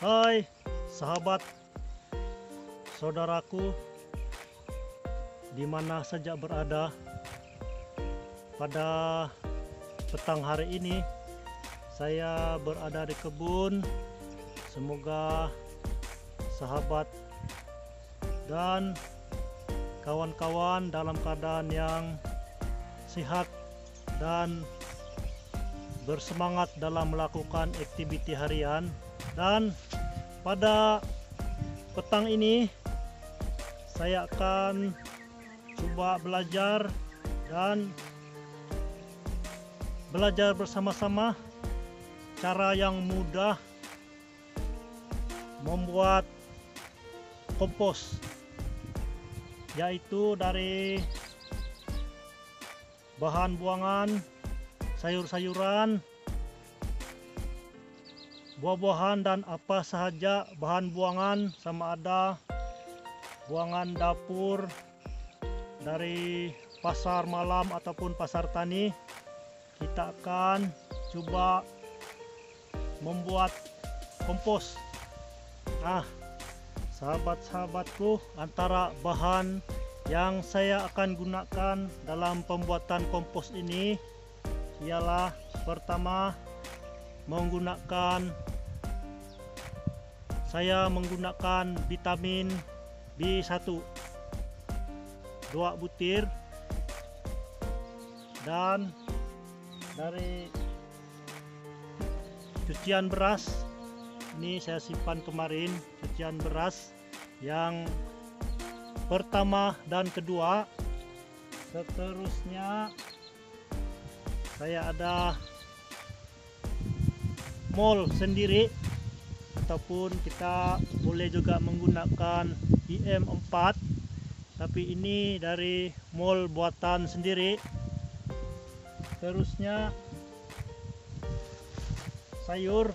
Hai sahabat saudaraku, di mana saja berada pada petang hari ini. Saya berada di kebun. Semoga sahabat dan kawan-kawan dalam keadaan yang sehat dan bersemangat dalam melakukan aktiviti harian. Dan pada petang ini saya akan coba belajar bersama-sama cara yang mudah membuat kompos, yaitu dari bahan buangan sayur-sayuran, buah-buahan, dan apa sahaja bahan buangan, sama ada buangan dapur dari pasar malam ataupun pasar tani. Kita akan coba membuat kompos. Nah, sahabat-sahabatku, antara bahan yang saya akan gunakan dalam pembuatan kompos ini ialah, pertama, saya menggunakan vitamin B1 2 butir, dan dari cucian beras ini saya simpan kemarin, cucian beras yang pertama dan kedua. Seterusnya saya ada mol sendiri, ataupun kita boleh juga menggunakan IM4, tapi ini dari mol buatan sendiri. Terusnya sayur,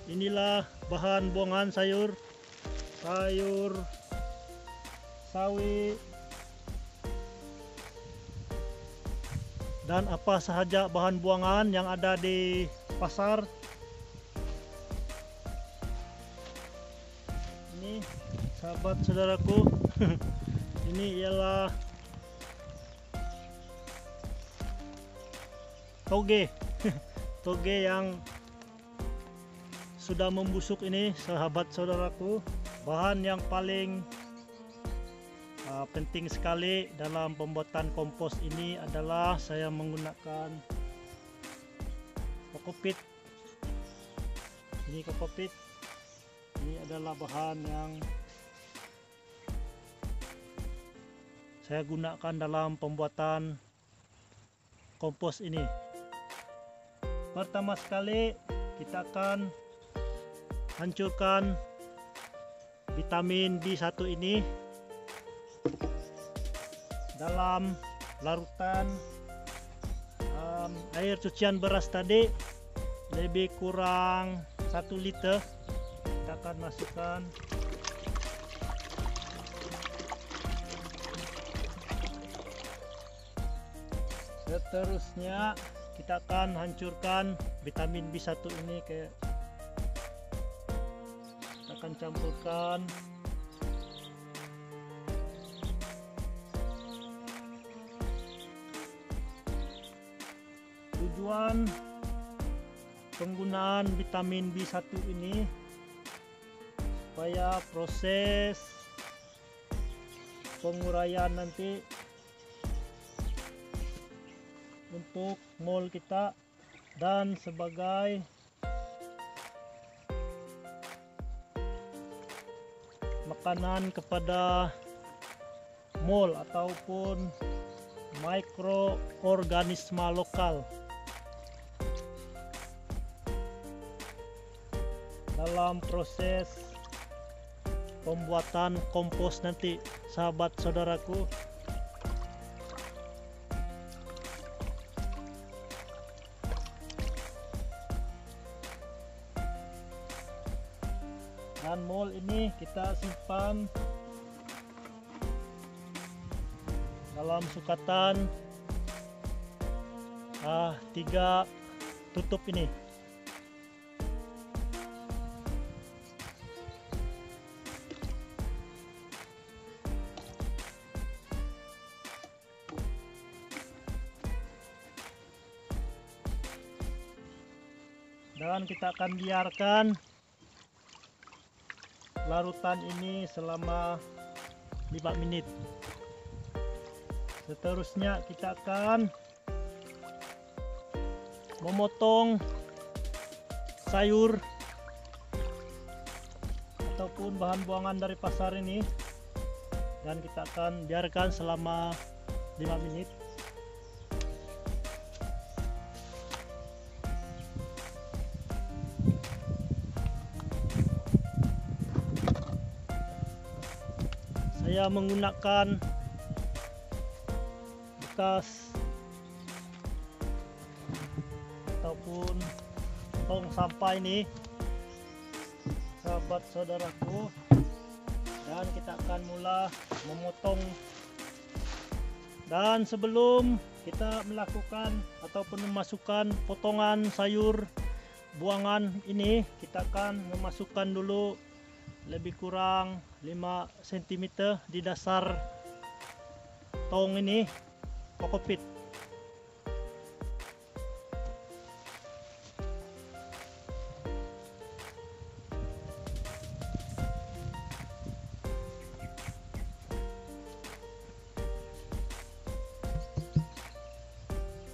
inilah bahan buangan sayur sawi dan apa sahaja bahan buangan yang ada di pasar. Ini sahabat saudaraku, ini ialah toge toge yang sudah membusuk ini, sahabat saudaraku. Bahan yang paling penting sekali dalam pembuatan kompos ini adalah saya menggunakan kokopit. Ini kokopit, ini adalah bahan yang saya gunakan dalam pembuatan kompos ini. Pertama sekali kita akan hancurkan vitamin B1 ini dalam larutan air cucian beras tadi, lebih kurang 1 liter. Kita akan masukkan seterusnya. Kita akan hancurkan vitamin B1 ini, kita akan campurkan. Tujuan penggunaan vitamin B1 ini supaya proses penguraian nanti untuk mol kita, dan sebagai makanan kepada mol ataupun mikroorganisme lokal dalam proses pembuatan kompos nanti, sahabat saudaraku. Dan mol ini kita simpan dalam sukatan 3 tutup ini. Dan kita akan biarkan larutan ini selama 5 menit. Seterusnya kita akan memotong sayur ataupun bahan buangan dari pasar ini, dan kita akan biarkan selama 5 menit. Saya menggunakan bekas ataupun tong sampah ini, sahabat saudaraku, dan kita akan mulai memotong. Dan sebelum kita melakukan ataupun memasukkan potongan sayur buangan ini, kita akan memasukkan dulu lebih kurang 5 cm di dasar tong ini, kokopit.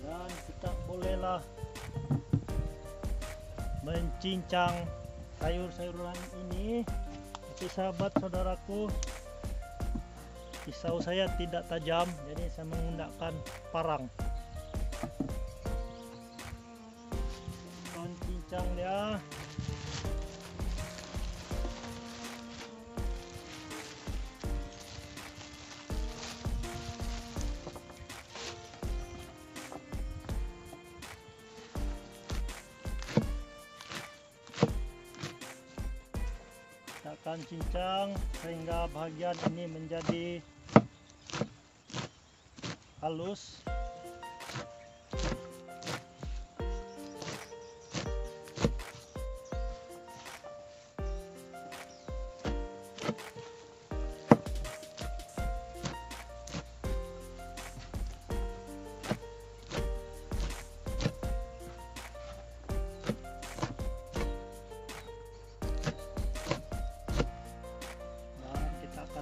Dan kita bolehlah mencincang sayur-sayuran ini. Tapi sahabat saudaraku, pisau saya tidak tajam, jadi saya menggunakan parang. Cincang dia. Akan cincang sehingga bagian ini menjadi halus.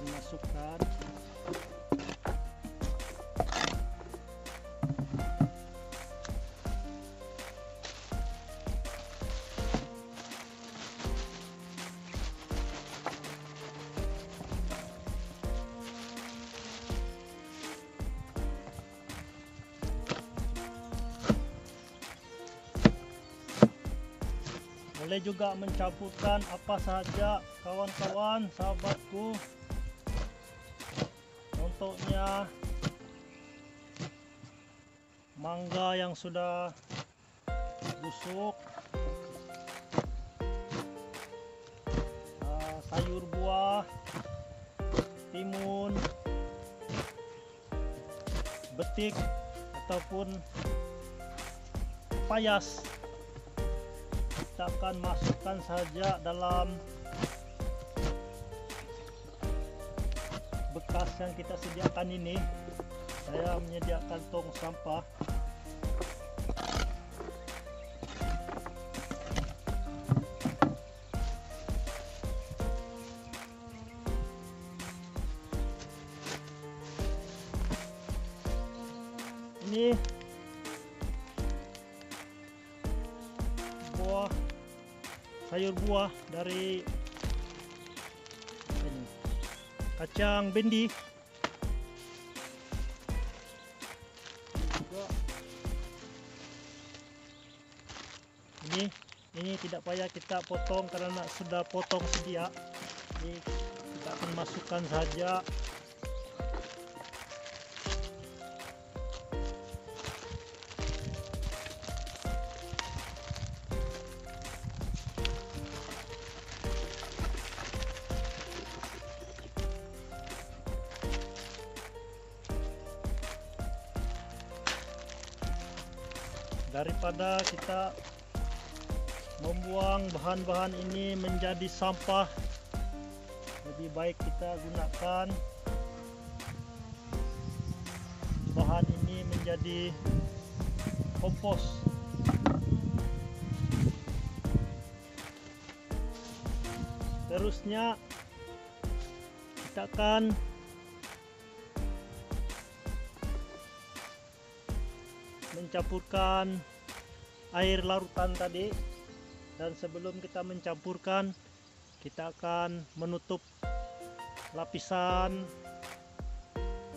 Masukkan boleh juga mencampurkan apa saja kawan-kawan sahabatku. Contohnya mangga yang sudah busuk, sayur buah, timun, betik ataupun payas. Kita akan masukkan saja dalam bekas yang kita sediakan ini. Saya menyediakan tong sampah. Ini buah, sayur buah dari ini, kacang bendi. Ini tidak payah kita potong karena sudah potong sedia. Ini kita akan masukkan saja. Daripada kita membuang bahan-bahan ini menjadi sampah, lebih baik kita gunakan bahan ini menjadi kompos. Seterusnya kita akan mencampurkan air larutan tadi, dan sebelum kita mencampurkan, kita akan menutup lapisan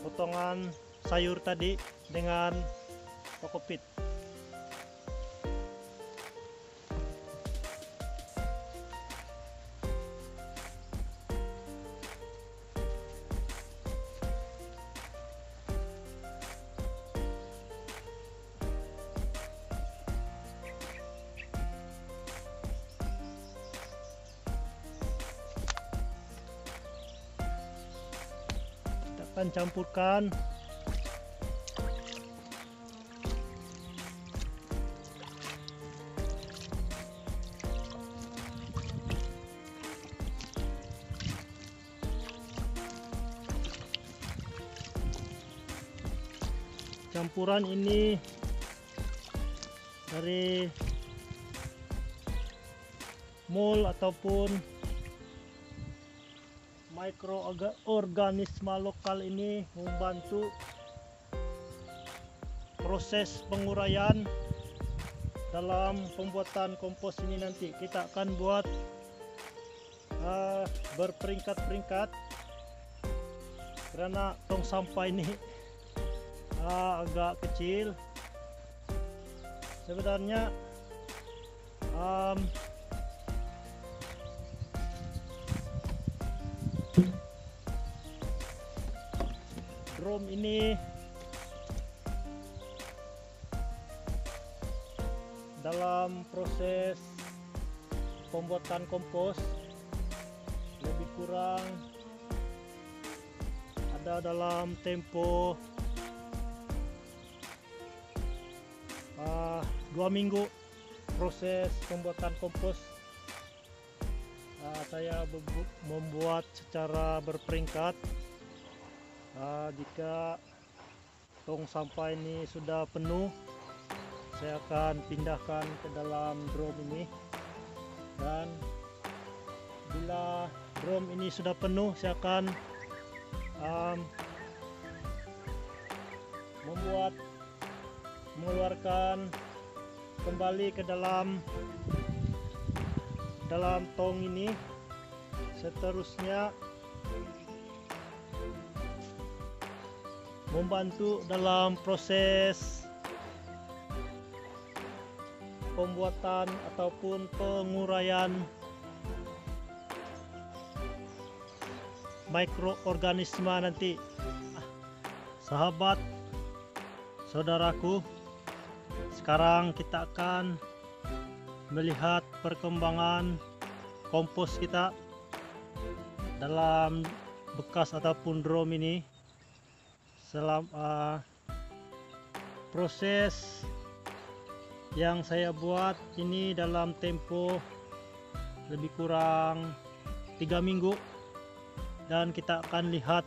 potongan sayur tadi dengan kokopit. Akan campurkan campuran ini dari mol ataupun mikroorganisme lokal ini membantu proses penguraian dalam pembuatan kompos ini. Nanti kita akan buat berperingkat-peringkat karena tong sampah ini agak kecil. Sebenarnya drum ini dalam proses pembuatan kompos lebih kurang ada dalam tempo 2 minggu proses pembuatan kompos. Saya membuat secara berperingkat. Jika tong sampah ini sudah penuh, saya akan pindahkan ke dalam drum ini, dan bila drum ini sudah penuh, saya akan mengeluarkan kembali ke dalam tong ini. Seterusnya membantu dalam proses pembuatan ataupun penguraian mikroorganisme nanti. Sahabat saudaraku, sekarang kita akan melihat perkembangan kompos kita dalam bekas ataupun drum ini. Proses yang saya buat ini dalam tempo lebih kurang 3 minggu, dan kita akan lihat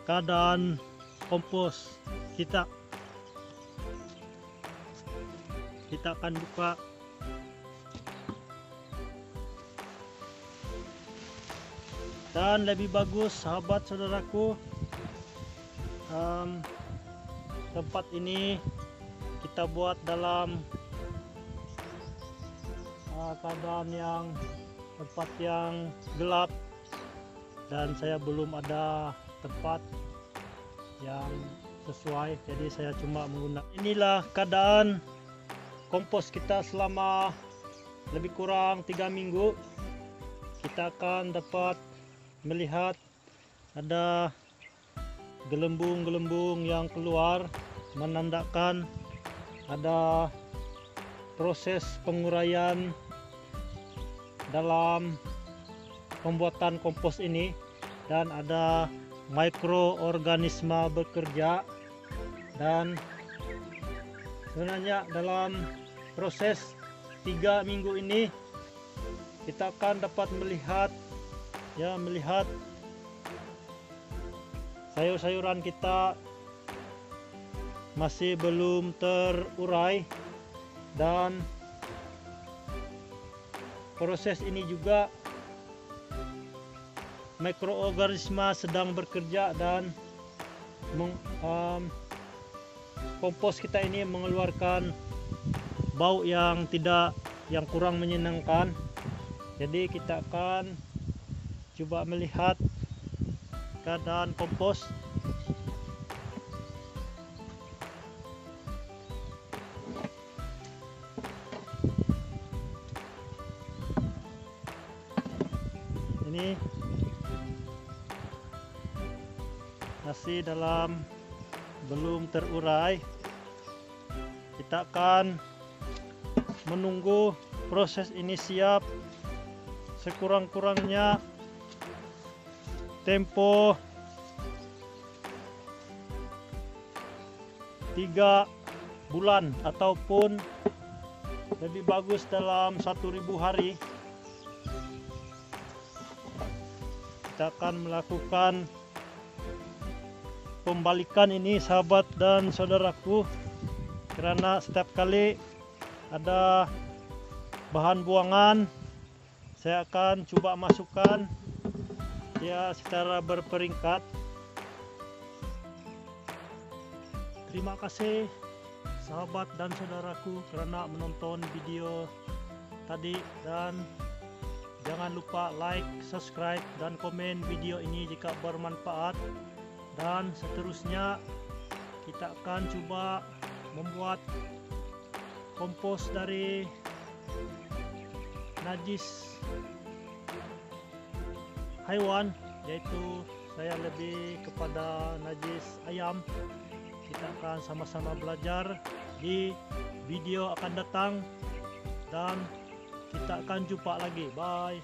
keadaan kompos kita. Kita akan buka dan lebih bagus sahabat saudaraku, tempat ini kita buat dalam keadaan yang tempat yang gelap, dan saya belum ada tempat yang sesuai, jadi saya cuma menggunakan. Inilah keadaan kompos kita selama lebih kurang 3 minggu. Kita akan dapat melihat ada gelembung-gelembung yang keluar, menandakan ada proses penguraian dalam pembuatan kompos ini, dan ada mikroorganisme bekerja. Dan sebenarnya dalam proses 3 minggu ini kita akan dapat melihat sayur-sayuran kita masih belum terurai, dan proses ini juga mikroorganisme sedang bekerja dan kompos kita ini mengeluarkan bau yang kurang menyenangkan. Jadi kita akan coba melihat keadaan kompos. Ini masih belum terurai. Kita akan menunggu proses ini siap sekurang-kurangnya tempo 3 bulan ataupun lebih bagus dalam 1000 hari. Kita akan melakukan pembalikan ini, sahabat dan saudaraku, karena setiap kali ada bahan buangan saya akan coba masukkan ya secara berperingkat. Terima kasih sahabat dan saudaraku karena menonton video tadi, dan jangan lupa like, subscribe, dan komen video ini jika bermanfaat. Dan seterusnya kita akan coba membuat kompos dari najis hewan, yaitu saya lebih kepada najis ayam. Kita akan sama-sama belajar di video akan datang, dan kita akan jumpa lagi. Bye.